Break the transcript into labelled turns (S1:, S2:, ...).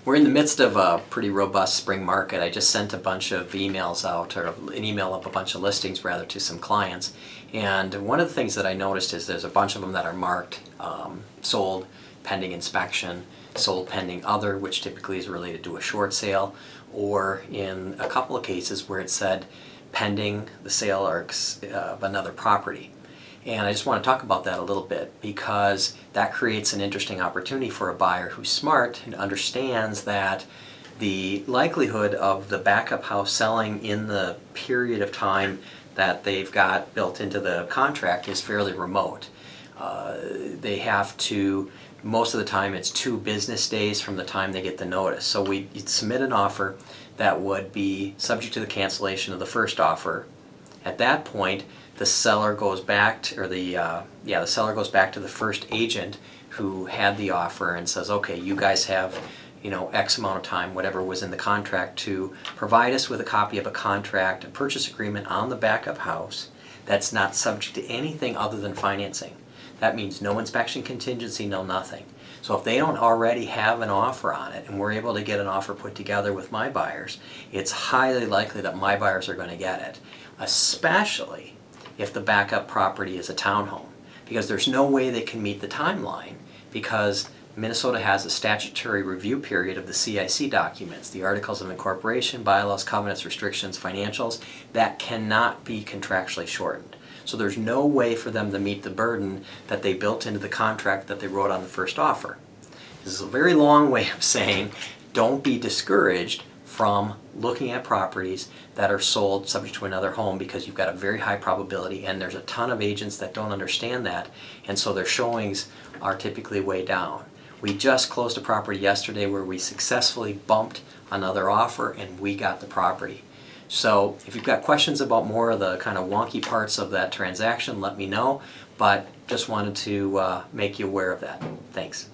S1: We're in the midst of a pretty robust spring market. I just sent a bunch of emails out, or an email up a bunch of listings rather, to some clients. And one of the things that I noticed is there's a bunch of them that are marked sold pending inspection, sold pending other, which typically is related to a short sale, or in a couple of cases where it said pending the sale of another property. And I just want to talk about that a little bit, because that creates an interesting opportunity for a buyer who's smart and understands that the likelihood of the backup house selling in the period of time that they've got built into the contract is fairly remote. They have to, most of the time it's 2 business days from the time they get the notice. So you'd submit an offer that would be subject to the cancellation of the first offer. At that point, the seller goes back to, the seller goes back to the first agent who had the offer and says, okay, you guys have, X amount of time, whatever was in the contract, to provide us with a copy of a contract, a purchase agreement on the backup house that's not subject to anything other than financing. That means no inspection contingency, no nothing. So if they don't already have an offer on it, and we're able to get an offer put together with my buyers, it's highly likely that my buyers are going to get it, especially if the backup property is a townhome, because there's no way they can meet the timeline, because Minnesota has a statutory review period of the CIC documents, the Articles of Incorporation, bylaws, covenants, restrictions, financials, that cannot be contractually shortened. So there's no way for them to meet the burden that they built into the contract that they wrote on the first offer. This is a very long way of saying don't be discouraged from looking at properties that are sold subject to another home, because you've got a very high probability, and there's a ton of agents that don't understand that, and so their showings are typically way down. We just closed a property yesterday where we successfully bumped another offer and we got the property. So if you've got questions about more of the kind of wonky parts of that transaction, let me know, but just wanted to make you aware of that. Thanks.